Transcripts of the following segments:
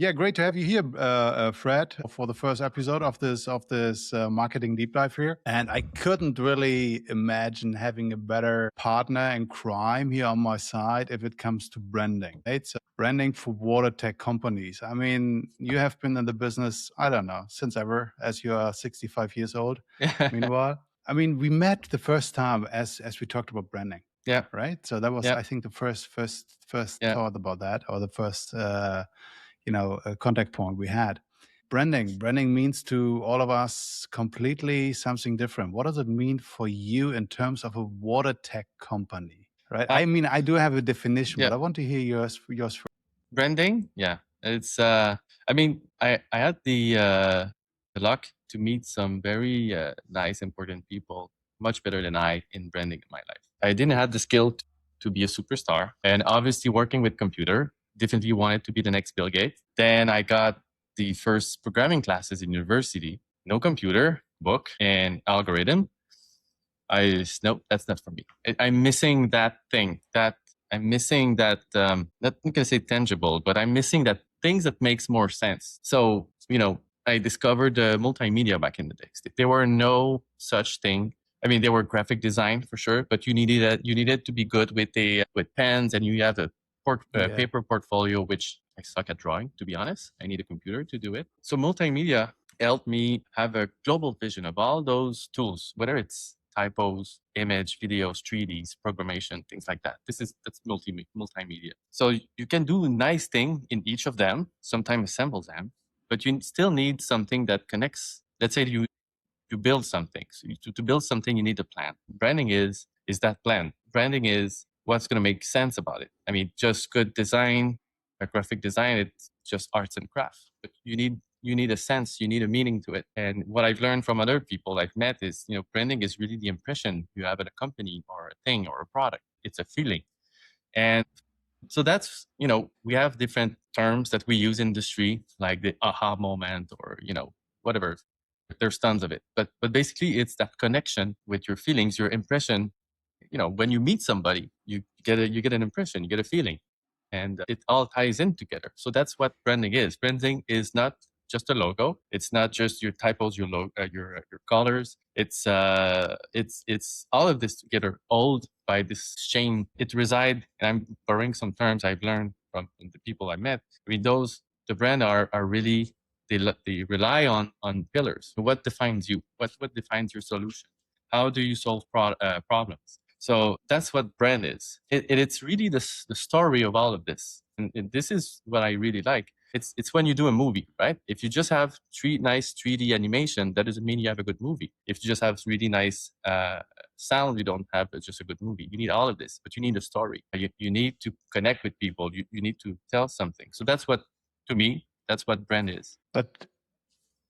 Yeah, great to have you here, Fred, for the first episode of this marketing deep dive here. And I couldn't really imagine having a better partner in crime here on my side if it comes to branding. Right? So branding for Watertech companies. I mean, you have been in the business, I don't know, since ever, as you are 65 years old. Meanwhile, I mean, we met the first time as we talked about branding. Yeah. Right. So that was, Yeah. I think, the first Yeah. thought about that, or the first contact point we had. Branding means to all of us completely something different. What does it mean for you in terms of a water tech company? Right. I mean, I do have a definition, Yeah. but I want to hear yours first. Branding. Yeah. It's, I mean, I had the luck to meet some very nice, important people, much better than I in branding in my life. I didn't have the skill to be a superstar, and obviously working with computer, definitely wanted to be the next Bill Gates. Then I got the first programming classes in university, no computer, book and algorithm. Nope, that's not for me. I'm missing that thing. I'm missing that. Not gonna say tangible, but I'm missing that things that makes more sense. So I discovered multimedia back in the days. There were no such thing. I mean, there were graphic design for sure, but you needed to be good with pens, and you have a paper portfolio, which I suck at drawing, to be honest. I need a computer to do it. So multimedia helped me have a global vision of all those tools, whether it's typos, image, videos, 3Ds, programmation, things like that. That's multimedia. So you can do a nice thing in each of them, sometimes assemble them, but you still need something that connects. Let's say you build something. So to build something, you need a plan. Branding is that plan. Branding is what's going to make sense about it. I mean, just good design, a graphic design, it's just arts and crafts. But you need a sense, you need a meaning to it. And what I've learned from other people I've met is, branding is really the impression you have at a company or a thing or a product. It's a feeling. And so that's, we have different terms that we use in industry, like the aha moment or, whatever. There's tons of it. But basically it's that connection with your feelings, your impression. When you meet somebody, you get an impression, you get a feeling. And it all ties in together. So that's what branding is. Branding is not just a logo. It's not just your typos, your colors. It's all of this together, all by this chain. It reside, and I'm borrowing some terms I've learned from the people I met. I mean, the brand are really they rely on pillars. What defines you? What defines your solution? How do you solve problems? So that's what brand is. It's really the story of all of this. And this is what I really like. It's when you do a movie, right? If you just have nice 3D animation, that doesn't mean you have a good movie. If you just have really nice sound, you don't have just a good movie. You need all of this, but you need a story. You need to connect with people. You need to tell something. So that's what, to me, that's what brand is. But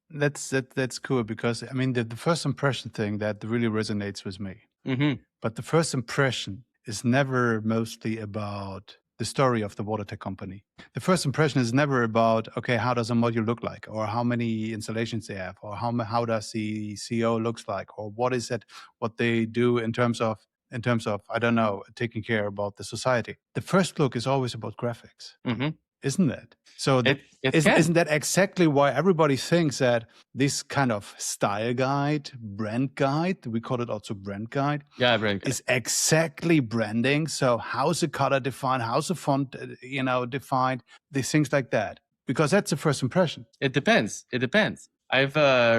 that's cool, because I mean the first impression thing that really resonates with me. Mm-hmm. But the first impression is never mostly about the story of the Watertech company. The first impression is never about, okay, how does a module look like, or how many installations they have, or how does the CEO looks like, or what is it, what they do in terms of, I don't know, taking care about the society. The first look is always about graphics. Mm-hmm. Isn't it? So isn't that exactly why everybody thinks that this kind of style guide, brand guide, we call it also brand guide, brand guide, is exactly branding. So how's the color defined? How's the font, defined? These things like that, because that's the first impression. It depends. I've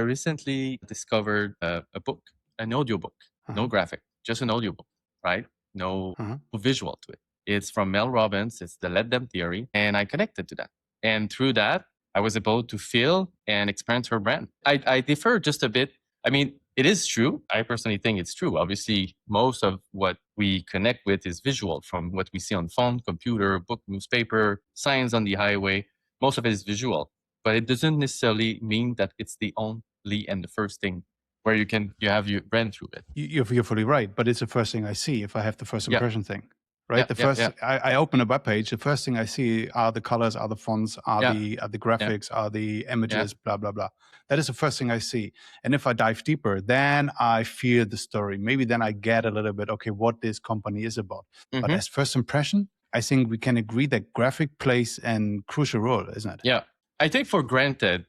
recently discovered an audiobook, no graphic, just an audiobook, right? No visual to it. It's from Mel Robbins. It's the Let Them Theory. And I connected to that. And through that, I was able to feel and experience her brand. I differ just a bit. I mean, it is true. I personally think it's true. Obviously, most of what we connect with is visual, from what we see on phone, computer, book, newspaper, signs on the highway. Most of it is visual. But it doesn't necessarily mean that it's the only and the first thing where you have your brand through it. You're fully right. But it's the first thing I see if I have the first impression thing. Right. Yeah, I open a web page. The first thing I see are the colors, are the fonts, are the graphics, are the images, blah, blah, blah. That is the first thing I see. And if I dive deeper, then I feel the story. Maybe then I get a little bit, okay, what this company is about. But as first impression, I think we can agree that graphic plays a crucial role, isn't it? Yeah. I take for granted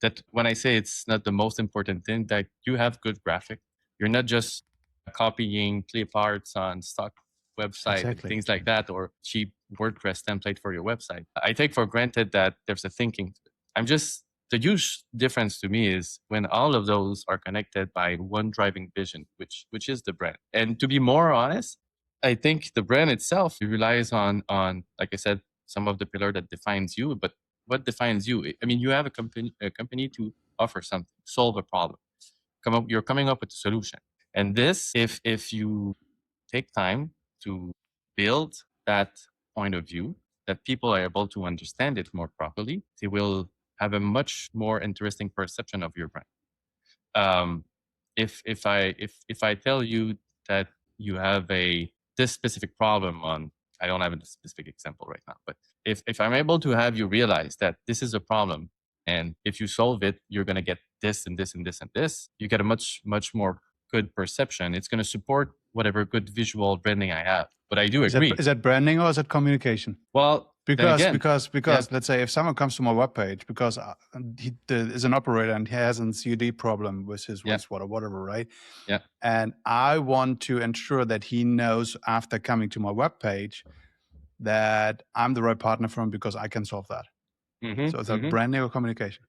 that when I say it's not the most important thing, that you have good graphic. You're not just copying clip arts on stock website and Exactly. things like that, or cheap WordPress template for your website. I take for granted that there's a thinking. The huge difference to me is when all of those are connected by one driving vision, which is the brand. And to be more honest, I think the brand itself relies on like I said, some of the pillar that defines you, but what defines you? I mean, you have a company to offer something, solve a problem. You're coming up with a solution. And this, if you take time to build that point of view, that people are able to understand it more properly, they will have a much more interesting perception of your brand. If I tell you that you have this specific problem on, I don't have a specific example right now, but if I'm able to have you realize that this is a problem, and if you solve it, you're going to get this and this and this and this, you get a much more good perception. It's going to support whatever good visual branding I have. But I do agree. Is that branding or is it communication? Well, because yeah. Let's say if someone comes to my webpage because he is an operator and he has a COD problem with his wastewater, whatever, right? Yeah. And I want to ensure that he knows after coming to my webpage that I'm the right partner for him because I can solve that. So is that branding or communication?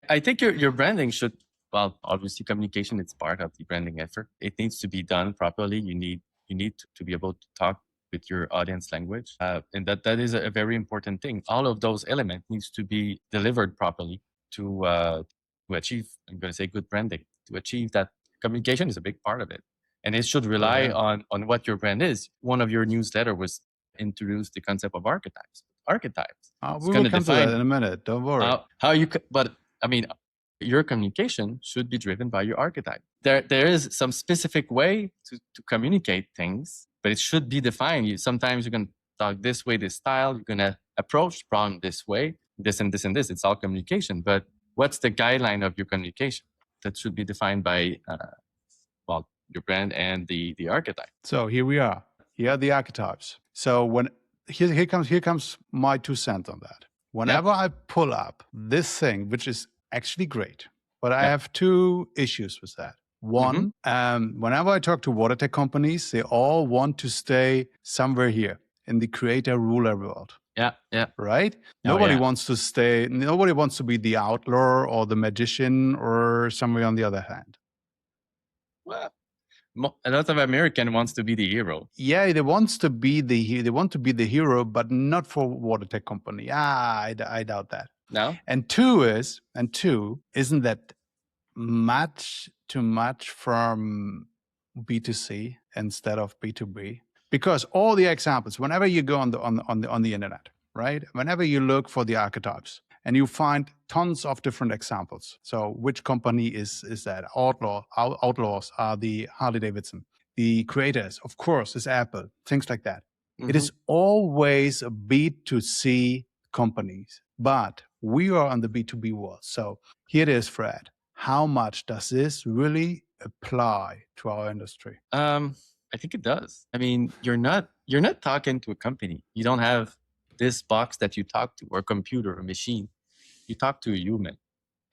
I think your branding should, well, obviously communication, it's part of the branding effort. It needs to be done properly. You need to be able to talk with your audience language. And that is a very important thing. All of those elements needs to be delivered properly to achieve, I'm going to say, good branding. To achieve that, communication is a big part of it. And it should rely on what your brand is. One of your newsletter was introduce the concept of archetypes. Archetypes. We will come to that in a minute. Don't worry. But I mean, your communication should be driven by your archetype. There is some specific way to communicate things, but it should be defined. Sometimes you're going to talk this way, this style. You're going to approach the problem this way, this and this and this. It's all communication. But what's the guideline of your communication? That should be defined by, your brand and the archetype. So here we are. Here are the archetypes. So here comes my 2 cents on that. Whenever I pull up this thing, which is actually great, but I have 2 issues with that. One, whenever I talk to Watertech companies, they all want to stay somewhere here in the creator-ruler world. Yeah. Right? Nobody wants to be the outlaw or the magician or somewhere on the other hand. Well, a lot of American wants to be the hero. Yeah, they want to be the hero, but not for Watertech company. I doubt that. No. And two, isn't that too much from B2C instead of B2B? Because all the examples, whenever you go on the internet, right? Whenever you look for the archetypes, and you find tons of different examples. So which company is that? Outlaws are the Harley Davidson. The creators, of course, is Apple, things like that. It is always a B2C companies, but we are on the B2B world. So here it is, Fred. How much does this really apply to our industry? I think it does. I mean, you're not talking to a company. You don't have this box that you talk to, or a computer, or a machine. You talk to a human.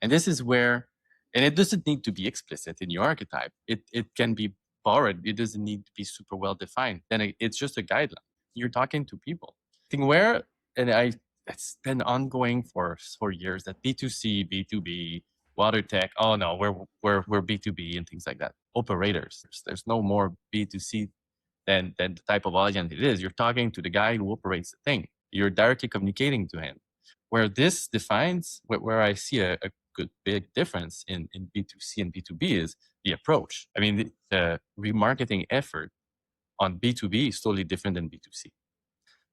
And this is where, and it doesn't need to be explicit in your archetype. It can be borrowed. It doesn't need to be super well defined. Then it's just a guideline. You're talking to people. I think it's been ongoing for years, that B2C, B2B, Watertech, oh no, we're B2B and things like that. Operators, there's no more B2C than the type of audience it is. You're talking to the guy who operates the thing. You're directly communicating to him. Where this defines, where I see a good big difference in B2C and B2B is the approach. I mean, the remarketing effort on B2B is totally different than B2C.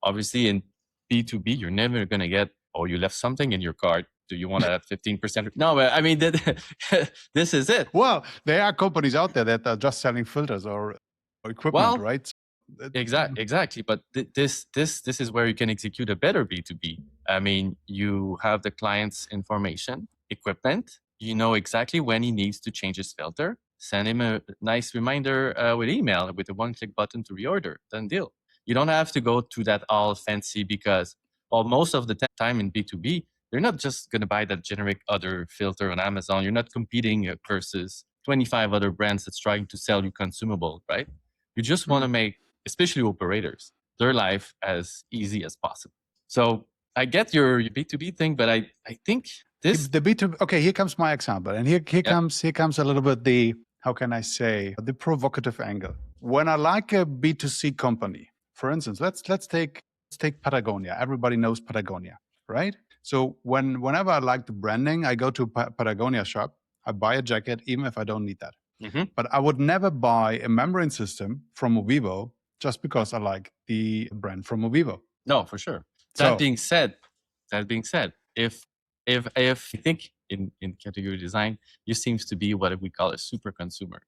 Obviously, in B2B, you're never going to get, oh, you left something in your cart. Do you want to add 15%? No, but I mean, this is it. Well, there are companies out there that are just selling filters or equipment, right? Exactly. But this is where you can execute a better B2B. I mean, you have the client's information, equipment. You know exactly when he needs to change his filter. Send him a nice reminder with email, with a one-click button to reorder. Done deal. You don't have to go to that all fancy, because Well, most of the time in B2B, you're not just going to buy that generic other filter on Amazon. You're not competing versus 25 other brands that's trying to sell you consumable, right? You just want to make, especially operators, their life as easy as possible. So I get your B2B thing, but I think this the B2B. Okay, here comes my example, and here comes a little bit the, how can I say, the provocative angle. When I like a B2C company, for instance, let's take Patagonia. Everybody knows Patagonia, right? So whenever I like the branding, I go to Patagonia shop, I buy a jacket, even if I don't need that. But I would never buy a membrane system from Movivo just because I like the brand from Movivo. No, for sure. That being said, if I think in category design, you seems to be what we call a super consumer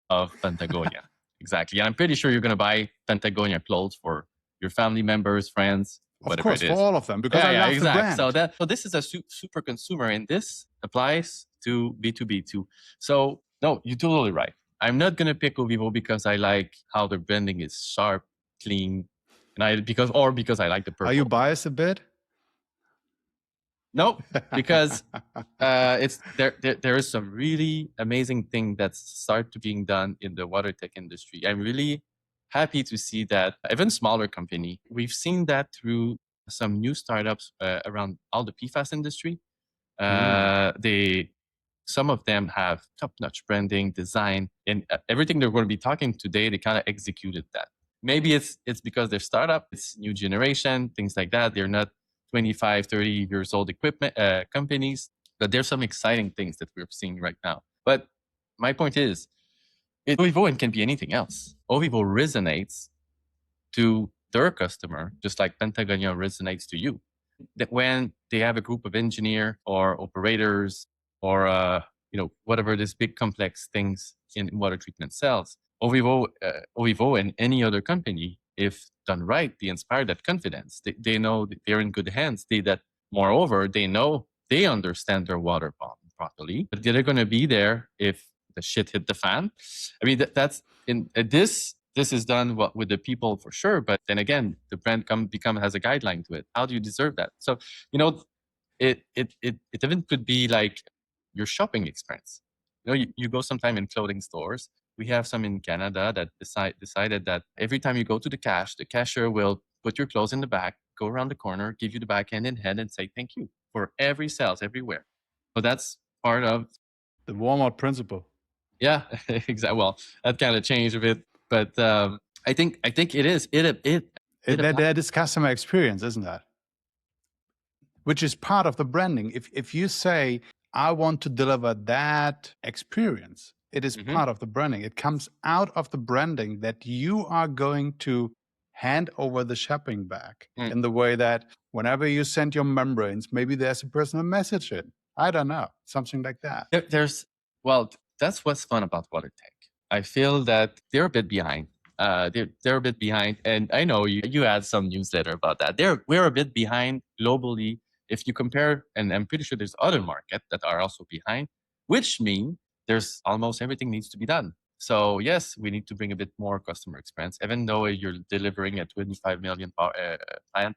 of Patagonia. Exactly. And I'm pretty sure you're going to buy Patagonia clothes for your family members, friends, whatever it is. Of course, for all of them, because I love the brand. So this is a super consumer, and this applies to B2B too. So no, you're totally right. I'm not going to pick Ovivo because I like how the branding is sharp, clean, and because I like the purple. Are you biased a bit? No, because it's there is some really amazing thing that's start to being done in the Watertech industry. I'm really happy to see that even smaller company. We've seen that through some new startups around all the PFAS industry. Some of them have top-notch branding, design, and everything they're going to be talking today. They kind of executed that. Maybe it's because they're startup, it's new generation, things like that. They're not 25, 30 years old companies, but there's some exciting things that we're seeing right now. But my point is, Ovivo and can be anything else. Ovivo resonates to their customer, just like Patagonia resonates to you. That when they have a group of engineer or operators or whatever these big complex things in water treatment cells, Ovivo and any other company, if done right, they inspire that confidence. They know that they're in good hands. Moreover, they know they understand their water problem properly, but they're going to be there if the shit hit the fan. I mean, that's in this. This is done with the people for sure, but then again, the brand has a guideline to it. How do you deserve that? So, it even could be like your shopping experience. You go sometime in clothing stores. We have some in Canada that decided that every time you go to the cashier will put your clothes in the back, go around the corner, give you the back hand in hand, and say thank you for every sales everywhere. So that's part of the Walmart principle. Yeah, exactly. Well, that kind of changed a bit, but I think it is that is customer experience, isn't that? Which is part of the branding. If you say I want to deliver that experience, it is part of the branding. It comes out of the branding that you are going to hand over the shopping bag in the way that whenever you send your membranes, maybe there's a personal message in. I don't know, something like that. That's what's fun about Watertech. I feel that they're a bit behind. They're a bit behind, and I know you had some newsletter about that. We're a bit behind globally if you compare, and I'm pretty sure there's other markets that are also behind, which means there's almost everything needs to be done. So yes, we need to bring a bit more customer experience, even though you're delivering a 25 million plant.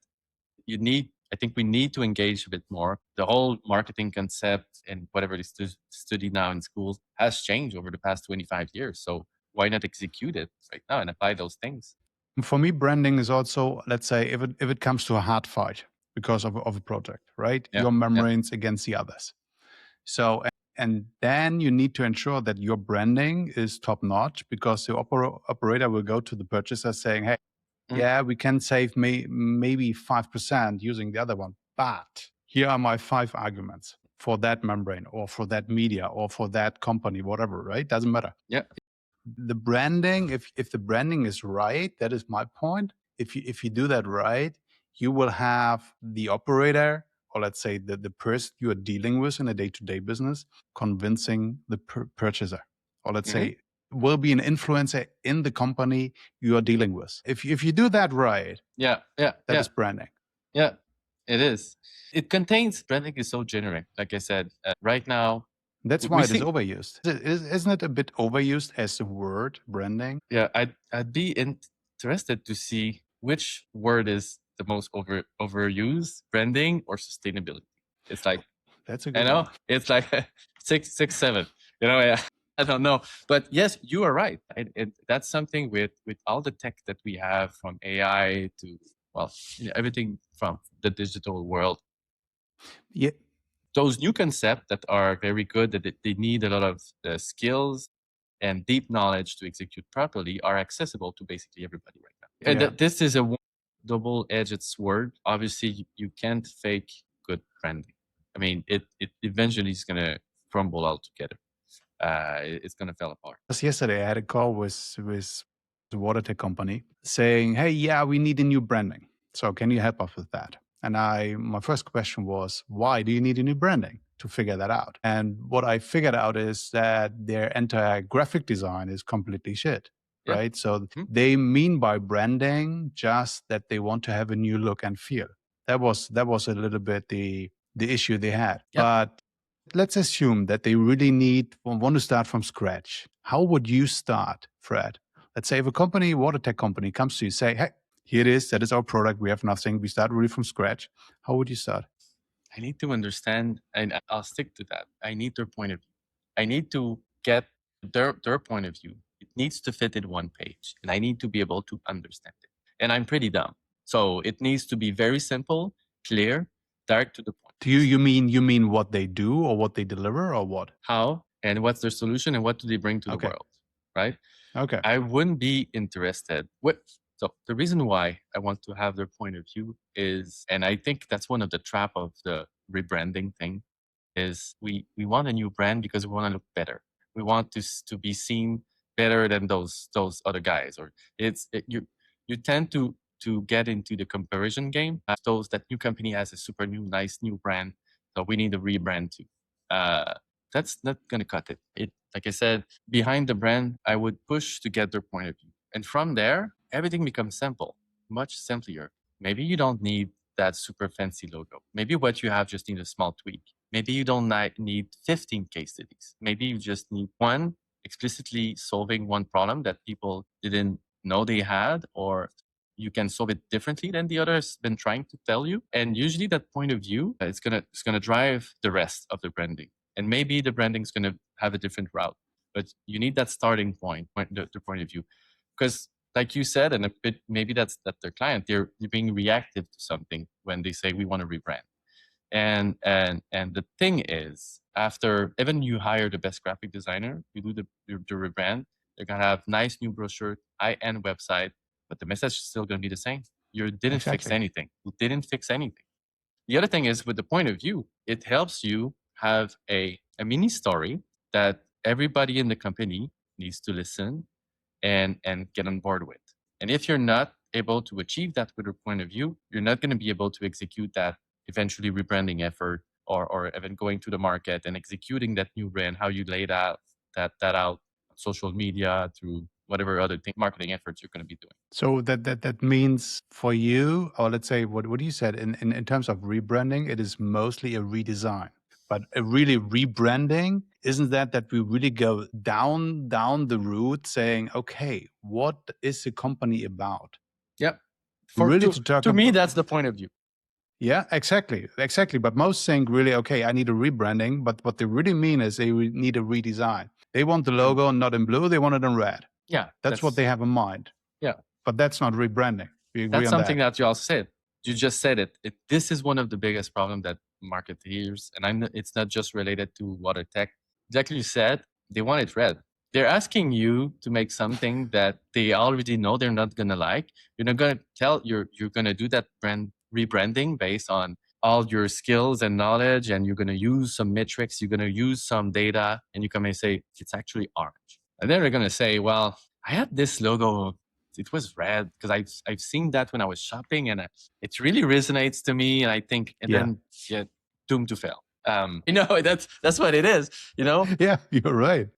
I think we need to engage a bit more. The whole marketing concept and whatever is study now in schools has changed over the past 25 years. So why not execute it right now and apply those things? For me, branding is also, let's say, if it comes to a hard fight because of a project, right? Your membranes against the others. So, and then you need to ensure that your branding is top notch, because the operator will go to the purchaser saying, hey, yeah, we can save maybe 5% using the other one, but here are my 5 arguments for that membrane or for that media or for that company, whatever, right? Doesn't matter. Yeah. The branding, if the branding is right, that is my point. If you do that right, you will have the operator, or let's say the person you are dealing with in a day-to-day business, convincing the purchaser, or let's say will be an influencer in the company you are dealing with. If you do that right, that is branding. Yeah, it is. It contains, branding is so generic. Like I said, right now. That's why it is overused. Isn't it a bit overused as the word branding? Yeah, I'd be interested to see which word is the most overused, branding or sustainability. It's like, That's a I good know one. it's like six, seven. You know, I don't know, but yes, you are right. That's something with all the tech that we have, from AI to, well, everything from the digital world. Yeah. Those new concepts that are very good, that they need a lot of skills and deep knowledge to execute properly, are accessible to basically everybody right now. And Yeah. this is a double-edged sword. Obviously, you can't fake good branding. I mean, it eventually is going to crumble altogether. It's going to fall apart. Just yesterday, I had a call with the Watertech company saying, "Hey, yeah, we need a new branding. So can you help us with that?" And my first question was, "Why do you need a new branding?" To figure that out. And what I figured out is that their entire graphic design is completely shit. Yeah. Right. So they mean by branding just that they want to have a new look and feel. That was a little bit the issue they had. Yeah. But let's assume that they really want to start from scratch. How would you start, Fred? Let's say if a company, Watertech company, comes to you, say, "Hey, here it is. That is our product. We have nothing. We start really from scratch." How would you start? I need to understand, and I'll stick to that. I need their point of view. I need to get their point of view. It needs to fit in one page, and I need to be able to understand it. And I'm pretty dumb, so it needs to be very simple, clear, direct to the point. Do you mean what they do or what they deliver or what? How and what's their solution and what do they bring to the world, right? Okay. I wouldn't be interested. So the reason why I want to have their point of view is, and I think that's one of the trap of the rebranding thing, is we want a new brand because we want to look better. We want to be seen better than those other guys, or you tend to get into the comparison game. Those that new company has a super nice new brand, so we need a rebrand too. That's not gonna cut it. Like I said, behind the brand, I would push to get their point of view, and from there, everything becomes simple, much simpler. Maybe you don't need that super fancy logo. Maybe what you have just need a small tweak. Maybe you don't need 15 case studies. Maybe you just need one explicitly solving one problem that people didn't know they had, or you can solve it differently than the other has been trying to tell you. And usually that point of view, it's gonna drive the rest of the branding. And maybe the branding is gonna have a different route, but you need that starting point, the point of view, because like you said, and a bit maybe that's their client. They're being reactive to something when they say we want to rebrand. And the thing is, after even you hire the best graphic designer, you do the rebrand, they're gonna have nice new brochure, high-end website, but the message is still gonna be the same. You didn't fix Exactly. anything. You didn't fix anything. The other thing is, with the point of view, it helps you have a mini story that everybody in the company needs to listen and get on board with. And if you're not able to achieve that with your point of view, you're not going to be able to execute that eventually rebranding effort, or even going to the market and executing that new brand, how you laid out that out on social media, through whatever other marketing efforts you're going to be doing. So that means for you, or let's say what you said in terms of rebranding, it is mostly a redesign. But a really rebranding, isn't that we really go down the route saying, okay, what is the company about? Yep. To me, that's the point of view. Yeah, exactly. But most think really, okay, I need a rebranding, but what they really mean is they need a redesign. They want the logo not in blue, they want it in red. Yeah. That's what they have in mind. Yeah. But that's not rebranding. We agree That's on something that. that you also said. You just said it. This is one of the biggest problems that marketeers, and it's not just related to Watertech. Exactly, you said they want it red. They're asking you to make something that they already know they're not gonna like. You're not gonna you're gonna do that brand rebranding based on all your skills and knowledge, and you're gonna use some metrics, you're gonna use some data, and you come and say it's actually orange. And then they're gonna say, well, I had this logo, it was red because I've seen that when I was shopping, and it really resonates to me. And I think, and then doomed to fail. That's what it is. Yeah, you're right.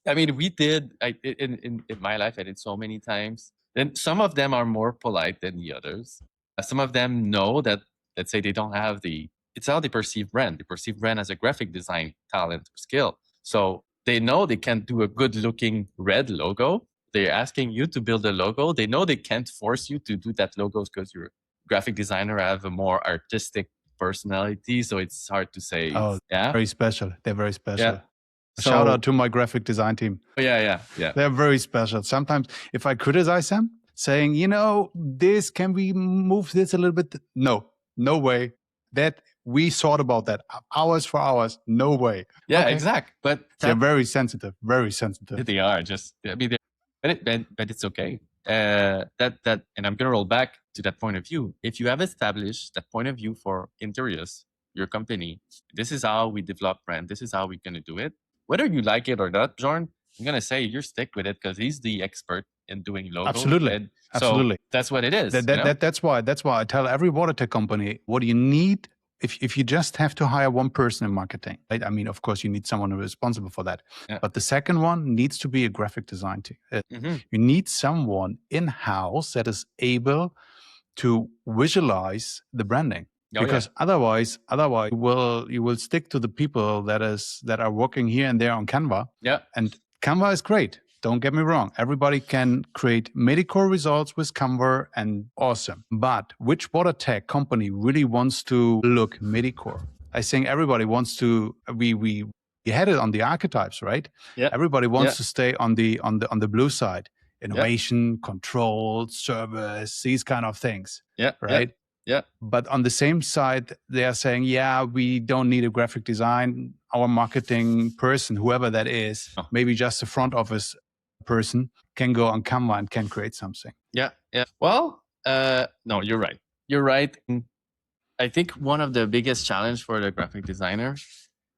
I mean, we did. In my life, I did so many times. And some of them are more polite than the others. Some of them know that, let's say, they don't have it's how they perceive brand. They perceive brand as a graphic design talent or skill. So they know they can't do a good looking red logo. They're asking you to build a logo. They know they can't force you to do that logo because you're a graphic designer have a more artistic personality, so it's hard to say. Oh, Yeah, very special. They're very special. yeah. Shout out to my graphic design team. Yeah. They're very special. Sometimes if I criticize them, saying, this, can we move this a little bit? No way. That we thought about that hours for hours. No way. Yeah, Okay. exact. But they're very sensitive. Very sensitive. They are just. I mean, but it's okay. That, and I'm gonna roll back to that point of view. If you have established that point of view for Interius, your company, this is how we develop brand. This is how we're gonna do it. Whether you like it or not, Bjorn, I'm gonna say you're stick with it because he's the expert in doing logos. Absolutely. So that's what it is. That's why I tell every Watertech company, what do you need? If you just have to hire one person in marketing, right? I mean, of course, you need someone who's responsible for that. Yeah. But the second one needs to be a graphic design team. You need someone in-house that is able to visualize the branding. Because otherwise you will stick to the people that are working here and there on Canva. Yeah. And Canva is great. Don't get me wrong. Everybody can create Medicore results with Canva and awesome. But which Watertech company really wants to look Medicore? I think everybody wants to. We had it on the Archetypes, right? Yeah. Everybody wants to stay on the blue side. Innovation, control, service, these kind of things. Yeah. Right. Yeah. But on the same side, they are saying, we don't need a graphic design. Our marketing person, whoever that is, maybe just a front office person, can go on Canva and can create something. Yeah. Well, no, you're right. You're right. I think one of the biggest challenge for the graphic designer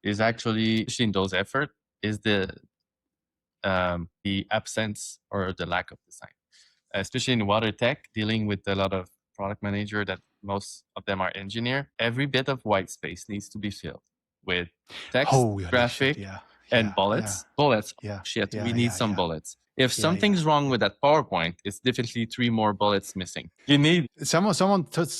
is actually in those efforts is the absence or the lack of design, especially in Watertech, dealing with a lot of product manager that most of them are engineer. Every bit of white space needs to be filled with text, graphic, and bullets. Bullets. We need some bullets. If something's wrong with that PowerPoint, it's definitely 3 more bullets missing. You need someone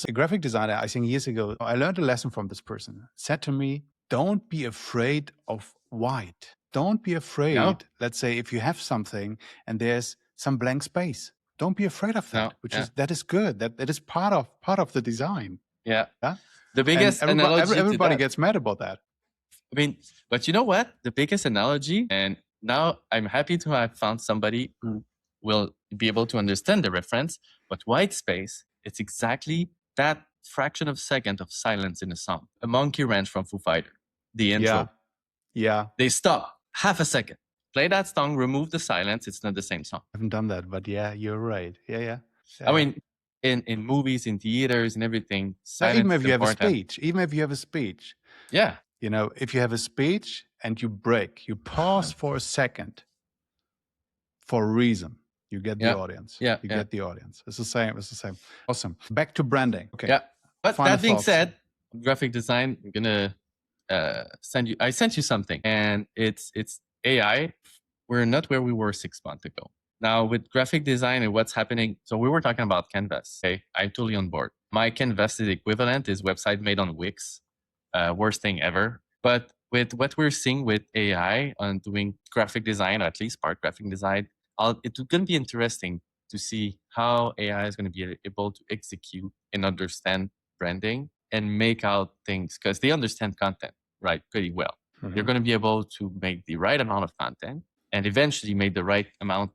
a graphic designer, I think years ago, I learned a lesson from this person. Said to me, don't be afraid of white. Don't be afraid. No. Let's say if you have something and there's some blank space, don't be afraid of that. That is good. That is part of the design. Yeah. The biggest analogy everybody gets mad about that. I mean, but you know what? The biggest analogy, and now I'm happy to have found somebody who will be able to understand the reference, but white space, it's exactly that fraction of a second of silence in a song. A Monkey Ranch from Foo Fighters, the intro. Yeah. They stop half a second. Play that song, remove the silence, it's not the same song. I haven't done that, but you're right. Yeah. I mean, in movies, in theaters and everything, silence even if you have a speech. Yeah. If you have a speech and you break, you pause for a second for a reason, you get the audience. You get the audience. It's the same. Awesome. Back to branding. Okay. Yeah. But that being said, graphic design, I'm going to I sent you something, and it's AI. We're not where we were 6 months ago. Now with graphic design and what's happening, so we were talking about Canvas. Okay, I'm totally on board. My Canvas is equivalent is website made on Wix. Worst thing ever. But with what we're seeing with AI on doing graphic design, or at least part graphic design, it's going to be interesting to see how AI is going to be able to execute and understand branding and make out things, because they understand content, right, pretty well. Mm-hmm. They're going to be able to make the right amount of content and eventually make the right amount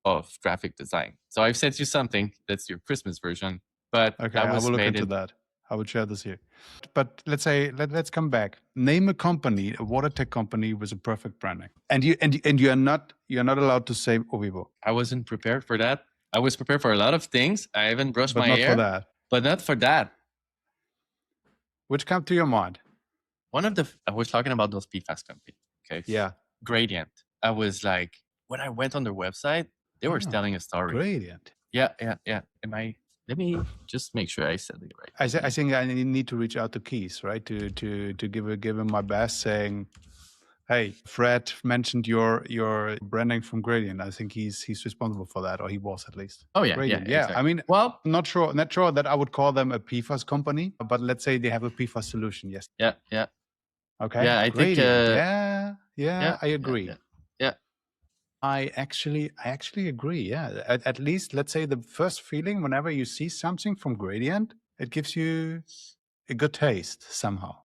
of graphic design. So I've sent you something that's your Christmas version, but okay, I will look into that. I would share this here. But let's come back. Name a company, a Watertech company with a perfect branding. And you're not allowed to say Ovivo. I wasn't prepared for that. I was prepared for a lot of things. I haven't brushed my hair. But not for that. Which come to your mind? I was talking about those PFAS companies. Okay. Yeah. Gradient. I was like, when I went on their website, they were telling a story. Gradient. Yeah. Let me just make sure I said it right. I think I need to reach out to Keith, right? To give him my best, saying, "Hey, Fred mentioned your branding from Gradient. I think he's responsible for that, or he was at least." Oh yeah, Gradient. Yeah. Exactly. I mean, well, not sure that I would call them a PFAS company, but let's say they have a PFAS solution. Yes. Yeah. Okay. Yeah, I think. I agree. Yeah. I actually agree. Yeah, at least let's say the first feeling whenever you see something from Gradient, It gives you a good taste somehow.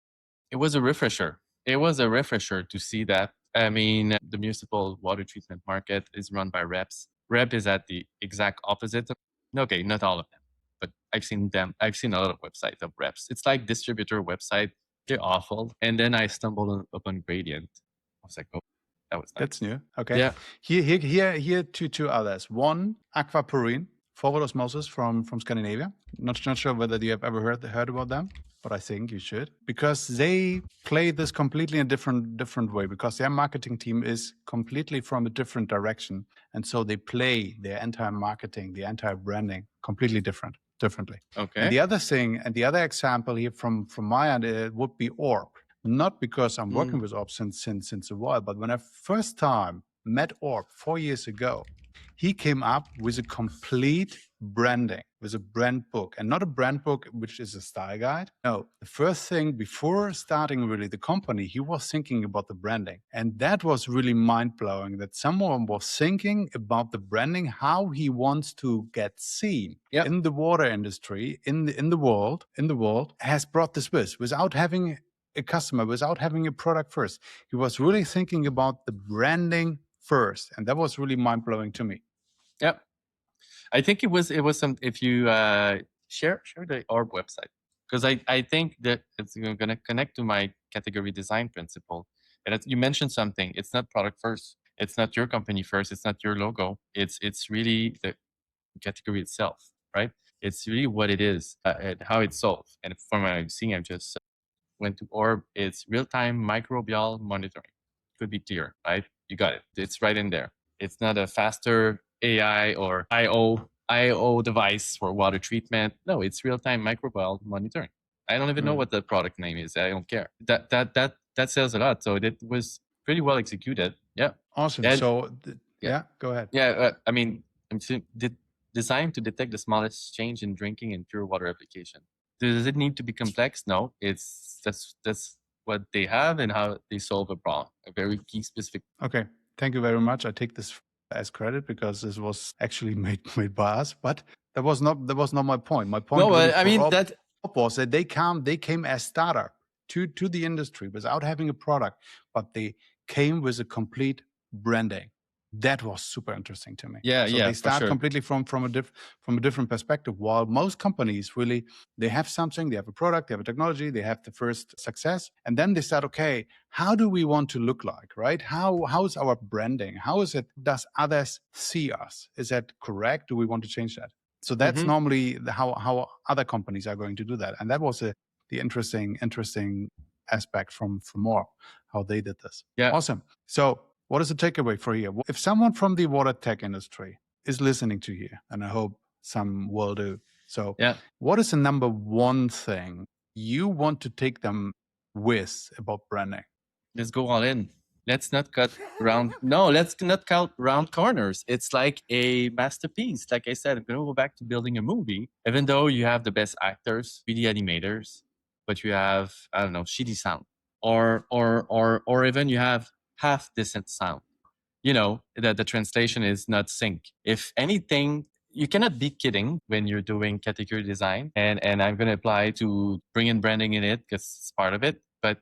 It was a refresher. It was a refresher to see that. I mean, the municipal water treatment market is run by reps. Rep is at the exact opposite. Okay, not all of them, but I've seen them. I've seen a lot of websites of reps. It's like distributor website. They're awful. And then I stumbled upon Gradient. I was like, oh, that was nice. That's new. Okay. Yeah. Here two others. One, Aquaporine, forward osmosis from Scandinavia. Not sure whether you have ever heard about them, but I think you should, because they play this completely in a different way, because their marketing team is completely from a different direction, and so they play their entire marketing, the entire branding completely differently. Okay. And the other thing, and the other example here from my end, it would be Orb. Not because I'm working with Orb since a while, but when I first time met Orb 4 years ago, he came up with a complete branding, with a brand book, and not a brand book which is a style guide. No, the first thing before starting really the company, he was thinking about the branding, and that was really mind blowing. That someone was thinking about the branding, how he wants to get seen in the water industry, in the world, has brought this without having a customer, without having a product first. He was really thinking about the branding first, and that was really mind blowing to me. Yep. I think it was some. If you share the Orb website, because I think that it's going to connect to my category design principle. And you mentioned something. It's not product first. It's not your company first. It's not your logo. It's really the category itself, right? It's really what it is and how it's sold. And from what I'm seeing, I've just went to Orb. It's real-time microbial monitoring. Could be clear, right? You got it. It's right in there. It's not a faster AI or IO device for water treatment. No, it's real-time microbial monitoring. I don't even know what the product name is. I don't care. That sells a lot. So it was pretty well executed. Yeah. Awesome. And, so go ahead. Yeah, I mean, designed to detect the smallest change in drinking and pure water application. Does it need to be complex? No, that's what they have and how they solve a problem. A very key specific. Okay, thank you very much. I take this as credit because this was actually made by us, but that was not my point. My point. No, really I mean that was that they came as startup to the industry without having a product, but they came with a complete branding. That was super interesting to me. Yeah, so yeah, they start for sure. completely from a different perspective. While most companies really, they have something, they have a product, they have a technology, they have the first success, and then they start, okay, how do we want to look like, right? How is our branding? How is it? Does others see us? Is that correct? Do we want to change that? So that's normally how other companies are going to do that, and that was the interesting aspect from more how they did this. Yeah. Awesome. So what is the takeaway for here? If someone from the water tech industry is listening to you, and I hope some will do, so what is the number one thing you want to take them with about branding? Let's go all in. Let's not cut round. No, let's not cut round corners. It's like a masterpiece. Like I said, I'm going to go back to building a movie. Even though you have the best actors, 3D animators, but you have, I don't know, shitty sound, or even you have half decent sound. You know that the translation is not sync. If anything, you cannot be kidding when you're doing category design, and I'm going to apply to bring in branding in it because it's part of it. But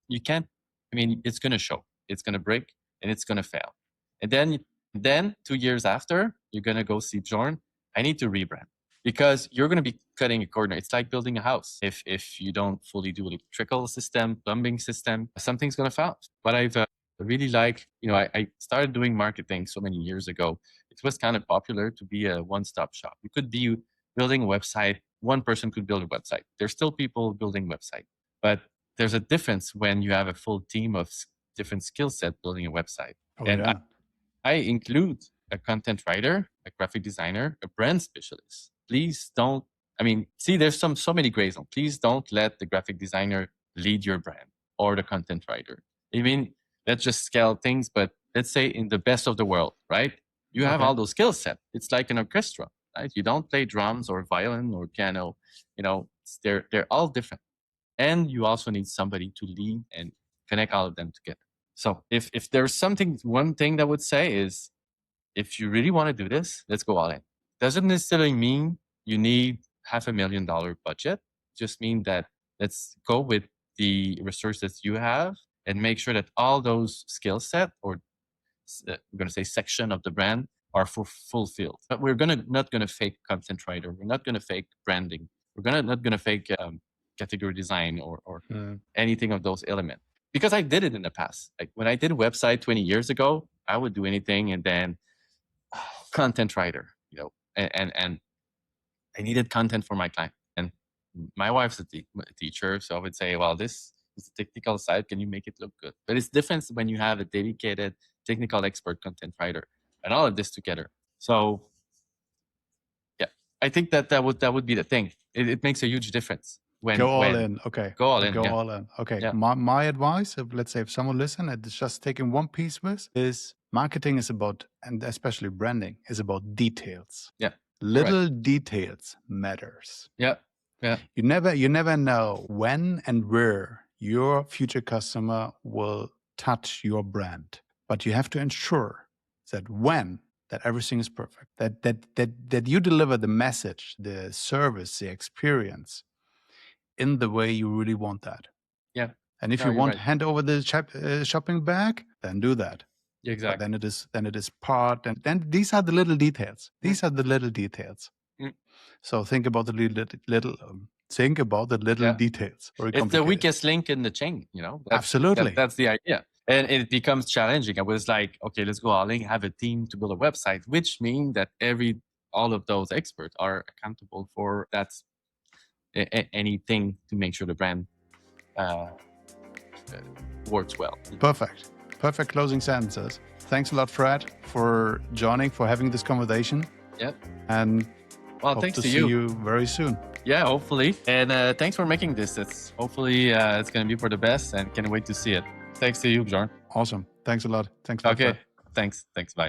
you can't. I mean, it's going to show. It's going to break and it's going to fail. And then 2 years after, you're going to go see Bjorn. I need to rebrand because you're going to be cutting a corner. It's like building a house. If you don't fully do electrical system, plumbing system, something's going to fail. But I've really like, I started doing marketing so many years ago. It was kind of popular to be a one-stop shop. You could be building a website. One person could build a website. There's still people building website, but there's a difference when you have a full team of different skill set building a website. I include a content writer, a graphic designer, a brand specialist. Please don't, there's so many gray zones. Please don't let the graphic designer lead your brand or the content writer. Let's just scale things, but let's say in the best of the world, right? You have all those skill sets. It's like an orchestra, right? You don't play drums or violin or piano. They're all different. And you also need somebody to lead and connect all of them together. So if there's one thing that I would say is, if you really want to do this, let's go all in. Doesn't necessarily mean you need $500,000 budget. Just mean that let's go with the resources you have and make sure that all those skill set, or we're going to say section of the brand, are fulfilled. But we're not gonna fake content writer. We're not gonna fake branding. We're not gonna fake category design or anything of those elements. Because I did it in the past. Like when I did a website 20 years ago, I would do anything, and then content writer, and I needed content for my client. And my wife's a teacher, so I would say, well, this is the technical side. Can you make it look good? But it's different when you have a dedicated technical expert content writer and all of this together. So yeah, I think that would be the thing. It makes a huge difference when go all in. Okay. Go all in. Go yeah. all in. Okay. Yeah. My advice, let's say if someone listen and is just taking one piece with, is marketing is about, and especially branding, is about details. Yeah. Little details matters. Yeah. Yeah. You never know when and where your future customer will touch your brand. But you have to ensure that everything is perfect, that you deliver the message, the service, the experience in the way you really want that. Yeah. And if you want to hand over the shopping bag, then do that. Exactly. But then it is part, and then these are the little details. These are the little details. So think about the little details. It's the weakest link in the chain, Absolutely. That's the idea. And it becomes challenging. I was like, okay, let's go all in, have a team to build a website, which means that all of those experts are accountable for anything to make sure the brand works well. Perfect closing sentences. Thanks a lot, Fred, for joining, for having this conversation. Yep. And thanks to see you very soon. Yeah, hopefully. And thanks for making this. Hopefully it's going to be for the best, and can't wait to see it. Thanks to you, Bjorn. Awesome. Thanks a lot. Thanks. Okay. Thanks. Bye.